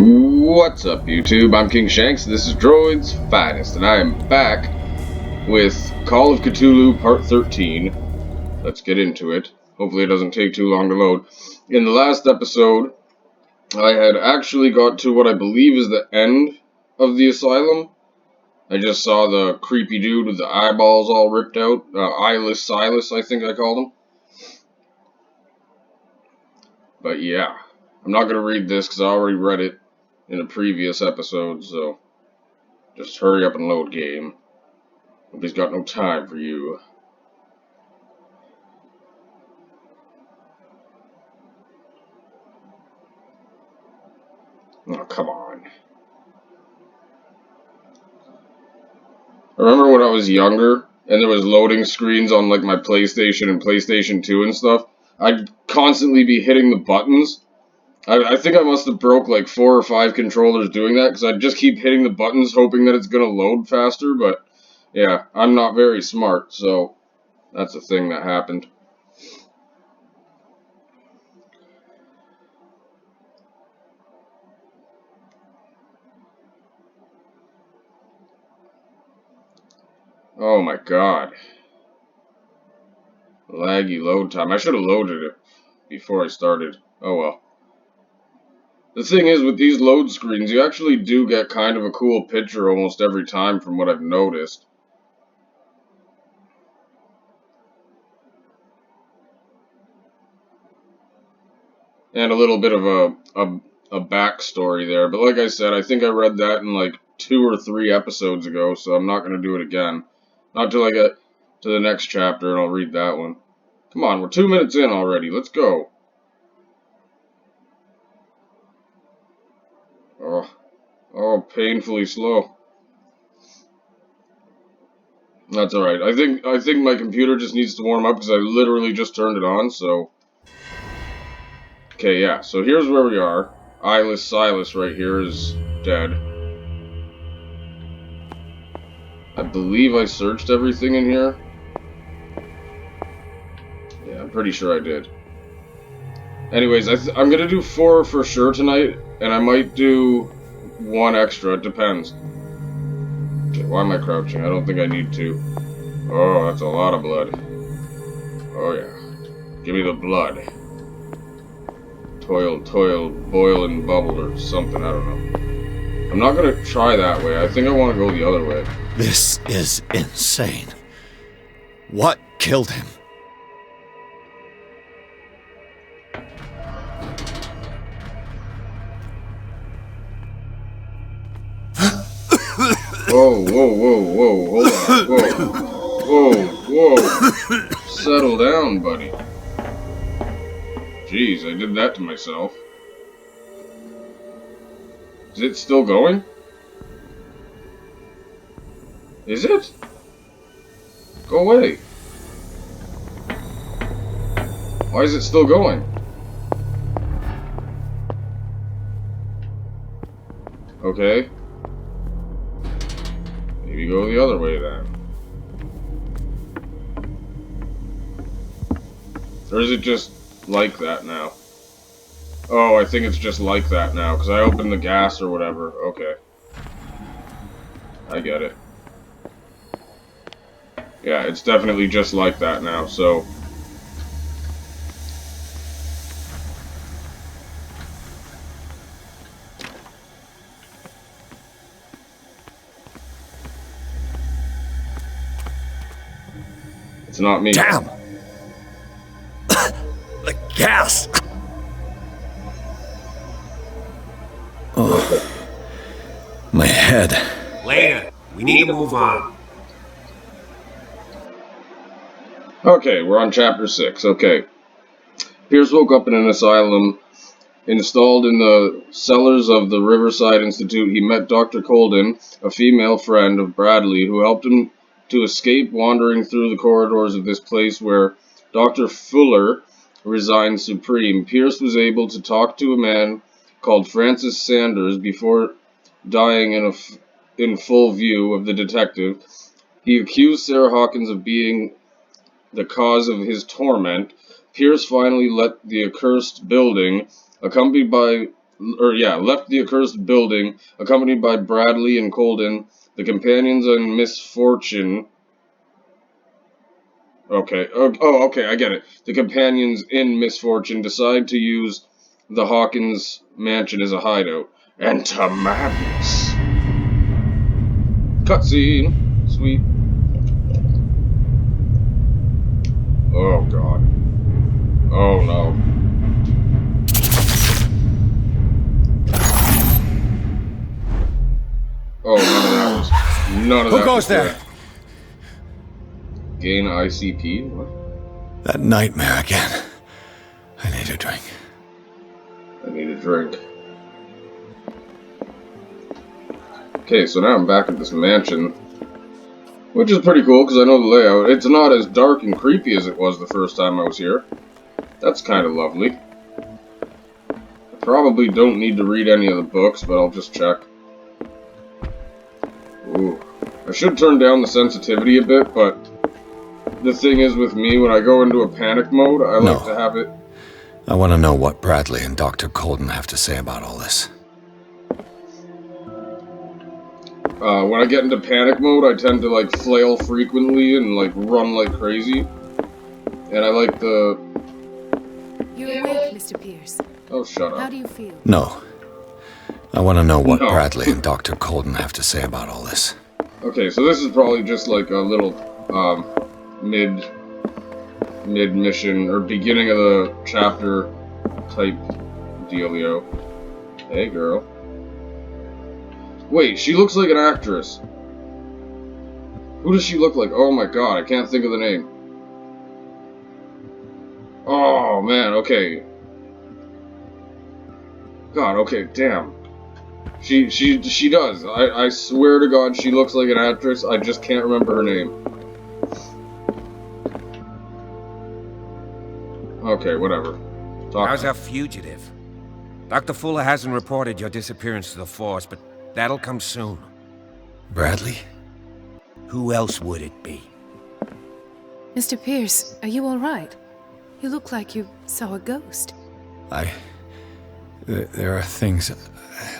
What's up, YouTube? I'm King Shanks, and this is Droid's Finest, and I am back with Call of Cthulhu Part 13. Let's get into it. Hopefully it doesn't take too long to load. In the last episode, I had actually got to what I believe is the end of the asylum. I just saw the creepy dude with the eyeballs all ripped out. Eyeless Silas, I think I called him. But yeah, I'm not going to read this because I already read it in a previous episode, so just hurry up and load, game. Nobody's got no time for you. Oh, come on. I remember when I was younger, and there was loading screens on, like, my PlayStation and PlayStation 2 and stuff. I'd constantly be hitting the buttons. I think I must have broke, like, 4 or 5 controllers doing that, because I'd just keep hitting the buttons hoping that it's gonna load faster, but, yeah, I'm not very smart, so that's a thing that happened. Oh my god. Laggy load time. I should have loaded it before I started. Oh well. The thing is, with these load screens, you actually do get kind of a cool picture almost every time from what I've noticed. And a little bit of a backstory there. But like I said, I think I read that in like 2 or 3 episodes ago, so I'm not going to do it again. Not till I get to the next chapter and I'll read that one. Come on, we're 2 minutes in already. Let's go. Oh, oh, painfully slow. That's alright. I think my computer just needs to warm up because I literally just turned it on, so. Okay, yeah, so here's where we are. Eyeless Silas right here is dead. I believe I searched everything in here. Yeah, I'm pretty sure I did. Anyways, I'm gonna do 4 for sure tonight, and I might do 1 extra, it depends. Okay, why am I crouching? I don't think I need to. Oh, that's a lot of blood. Oh yeah. Give me the blood. Toil, toil, boil and bubble or something, I don't know. I'm not gonna try that way, I think I want to go the other way. This is insane. What killed him? Whoa, whoa, whoa, whoa, hold on, whoa, whoa, whoa. Settle down, buddy. Jeez, I did that to myself. Is it still going? Is it? Go away. Why is it still going? Okay. Maybe go the other way then. Or is it just like that now? Oh, I think it's just like that now, because I opened the gas or whatever. Okay. I get it. Yeah, it's definitely just like that now, so... It's not me. Damn! The gas! Oh, my head. Later. We need to move on. Okay, we're on chapter 6. Okay. Pierce woke up in an asylum installed in the cellars of the Riverside Institute. He met Dr. Colden, a female friend of Bradley, who helped him to escape wandering through the corridors of this place where Dr. Fuller resigned supreme. Pierce was able to talk to a man called Francis Sanders before dying in full view of the detective. He accused Sarah Hawkins of being the cause of his torment. Pierce finally left the accursed building, accompanied by left the accursed building, accompanied by Bradley and Colden. The companions in misfortune. Okay. Oh, okay. I get it. The companions in misfortune decide to use the Hawkins mansion as a hideout. Enter madness. Cutscene. Sweet. Oh god. Oh no. Oh, none of that. Who goes there? Gain ICP? What? That nightmare again. I need a drink. I need a drink. Okay, so now I'm back at this mansion, which is pretty cool because I know the layout. It's not as dark and creepy as it was the first time I was here. That's kind of lovely. I probably don't need to read any of the books, but I'll just check. Ooh. I should turn down the sensitivity a bit, but the thing is with me, when I go into a panic mode, I like to have it... I want to know what Bradley and Dr. Colden have to say about all this. When I get into panic mode, I tend to, like, flail frequently and, like, run like crazy. And I like the... You're awake, Mr. Pierce. Oh, shut up. How do you feel? No. I want to know what Bradley and Dr. Colden have to say about all this. Okay, so this is probably just, like, a little, mid-mission, or beginning of the chapter type dealio. Hey, girl. Wait, she looks like an actress. Who does she look like? Oh my god, I can't think of the name. Oh, man, okay. God, okay, damn. She does. I swear to God, she looks like an actress. I just can't remember her name. Okay, whatever. How's our fugitive? Dr. Fuller hasn't reported your disappearance to the Force, but that'll come soon. Bradley? Who else would it be? Mr. Pierce, are you all right? You look like you saw a ghost. There are things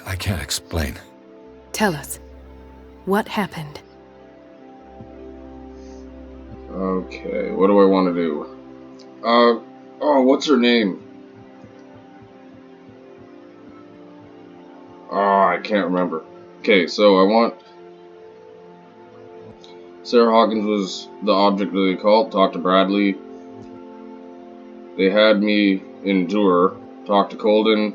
I can't explain. Tell us. What happened? Okay, what do I want to do? Oh, what's her name? Oh, I can't remember. Okay, so I want... Sarah Hawkins was the object of the occult. Talk to Bradley. They had me endure. Talk to Colden.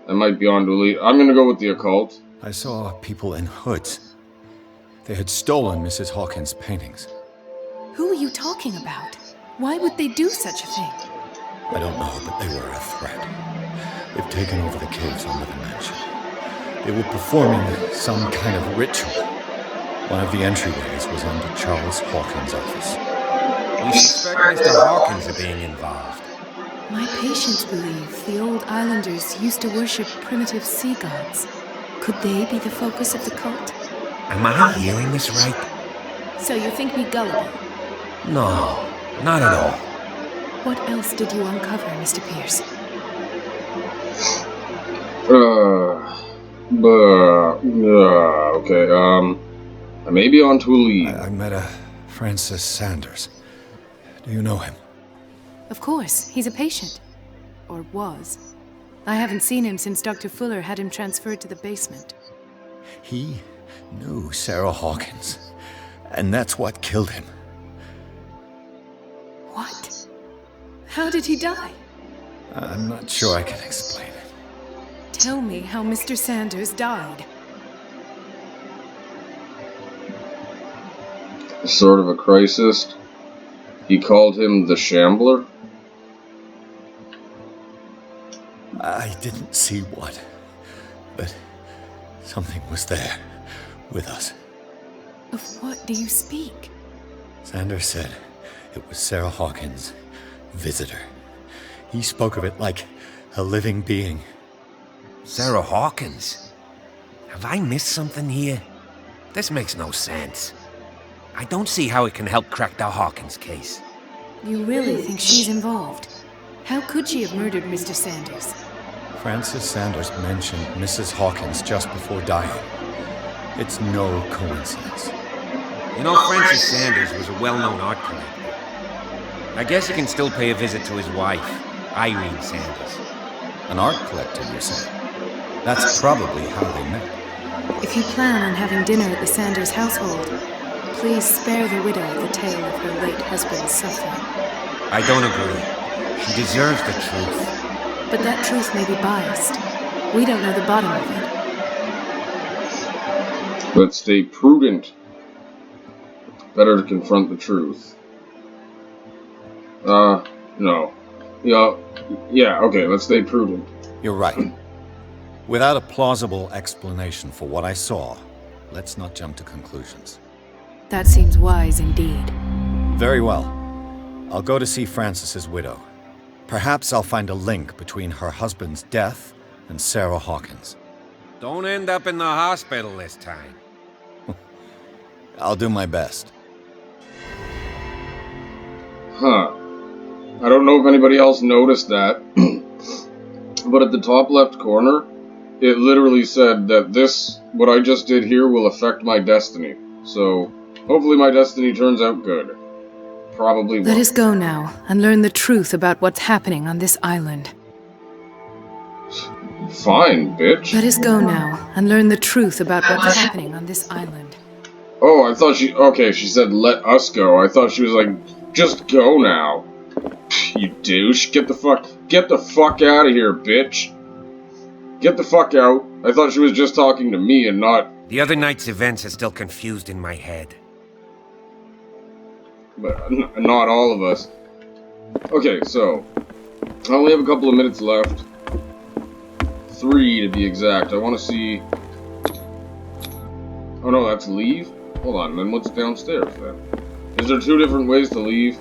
I might be on to elite. I'm gonna go with the occult. I saw people in hoods. They had stolen Mrs. Hawkins' paintings. Who are you talking about? Why would they do such a thing? I don't know, but they were a threat. They've taken over the caves under the mansion. They were performing some kind of ritual. One of the entryways was under Charles Hawkins' office. We suspect Mr. Hawkins of being involved. My patients believe the old islanders used to worship primitive sea gods. Could they be the focus of the cult? Am I hearing this right? So you think me gullible? No, not at all. What else did you uncover, Mr. Pierce? Okay, I may be on to a lead. I met a Francis Sanders. Do you know him? Of course, he's a patient. Or was. I haven't seen him since Dr. Fuller had him transferred to the basement. He knew Sarah Hawkins, and that's what killed him. What? How did he die? I'm not sure I can explain it. Tell me how Mr. Sanders died. Sort of a crisis. He called him the Shambler. I didn't see what, but something was there with us. Of what do you speak? Sanders said it was Sarah Hawkins' visitor. He spoke of it like a living being. Sarah Hawkins? Have I missed something here? This makes no sense. I don't see how it can help crack the Hawkins case. You really think she's involved? How could she have murdered Mr. Sanders? Francis Sanders mentioned Mrs. Hawkins just before dying. It's no coincidence. You know, Francis Sanders was a well-known art collector. I guess he can still pay a visit to his wife, Irene Sanders. An art collector, you say? That's probably how they met. If you plan on having dinner at the Sanders household, please spare the widow the tale of her late husband's suffering. I don't agree. She deserves the truth. But that truth may be biased. We don't know the bottom of it. But stay prudent. Better to confront the truth. No. Yeah, okay, let's stay prudent. You're right. Without a plausible explanation for what I saw, let's not jump to conclusions. That seems wise indeed. Very well. I'll go to see Francis's widow. Perhaps I'll find a link between her husband's death and Sarah Hawkins. Don't end up in the hospital this time. I'll do my best. Huh. I don't know if anybody else noticed that, but at the top left corner, it literally said that what I just did here will affect my destiny. So, hopefully my destiny turns out good. Probably won't. Let us go now and learn the truth about what's happening on this island. Fine, bitch. Let us go now and learn the truth about what's happening on this island. Oh, I thought she said let us go. I thought she was like, just go now. You douche. Get the fuck out of here, bitch. Get the fuck out. I thought she was just talking to me and not... The other night's events are still confused in my head. But not all of us. Okay, so... I only have a couple of minutes left. 3 to be exact. I want to see... Oh no, that's leave? Hold on, then what's downstairs then? Is there 2 different ways to leave?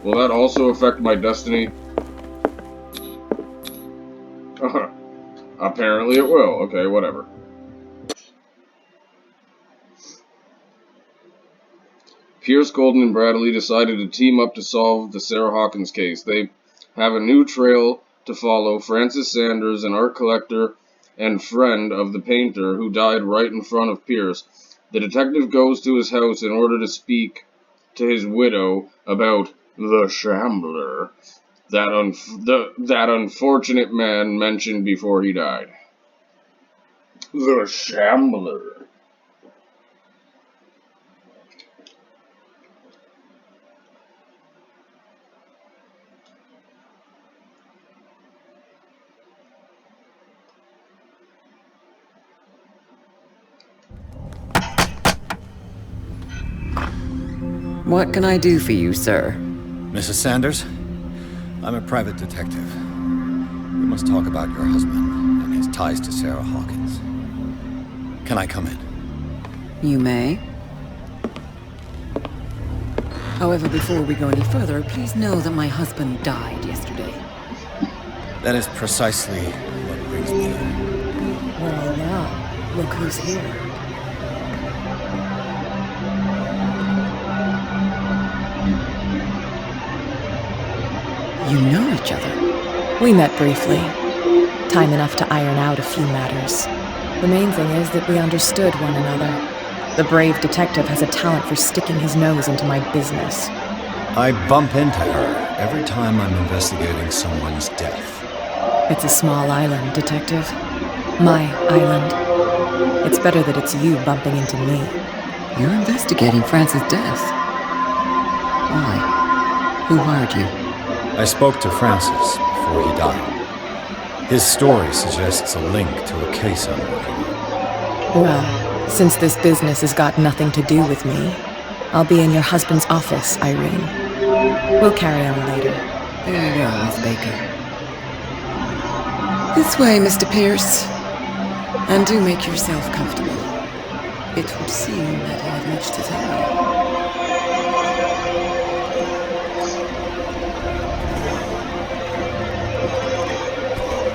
Will that also affect my destiny? Apparently it will. Okay, whatever. Pierce, Golden, and Bradley decided to team up to solve the Sarah Hawkins case. They have a new trail to follow. Francis Sanders, an art collector and friend of the painter who died right in front of Pierce. The detective goes to his house in order to speak to his widow about the Shambler, that unfortunate man mentioned before he died. The Shambler. What can I do for you, sir? Mrs. Sanders? I'm a private detective. We must talk about your husband and his ties to Sarah Hawkins. Can I come in? You may. However, before we go any further, please know that my husband died yesterday. That is precisely what brings me in. Well, now, look who's here. You know each other? We met briefly. Time enough to iron out a few matters. The main thing is that we understood one another. The brave detective has a talent for sticking his nose into my business. I bump into her every time I'm investigating someone's death. It's a small island, detective. My island. It's better that it's you bumping into me. You're investigating Francis' death. Why? Who hired you? I spoke to Francis before he died. His story suggests a link to a case I'm working on. Well, since this business has got nothing to do with me, I'll be in your husband's office, Irene. We'll carry on later. Very well, Miss Baker. This way, Mr. Pierce. And do make yourself comfortable. It would seem that I have much to tell you.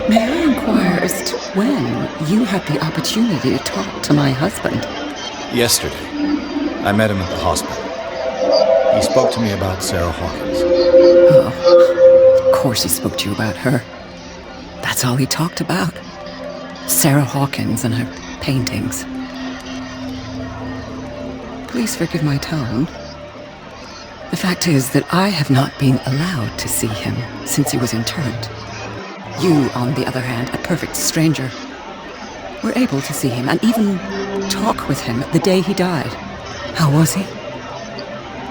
May I inquire as to when you had the opportunity to talk to my husband? Yesterday, I met him at the hospital. He spoke to me about Sarah Hawkins. Oh, of course he spoke to you about her. That's That's all he talked about. Sarah Hawkins and her paintings. Please forgive my tone. The fact is that I have not been allowed to see him since he was interned. You, on the other hand, a perfect stranger, were able to see him and even talk with him the day he died. How was he?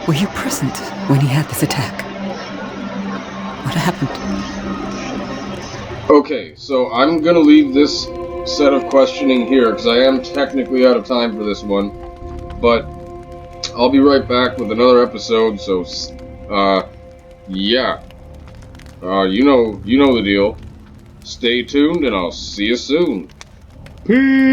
Were you present when he had this attack? What happened? Okay, so I'm gonna leave this set of questioning here, because I am technically out of time for this one. But I'll be right back with another episode, so, yeah. You know the deal. Stay tuned, and I'll see you soon. Peace!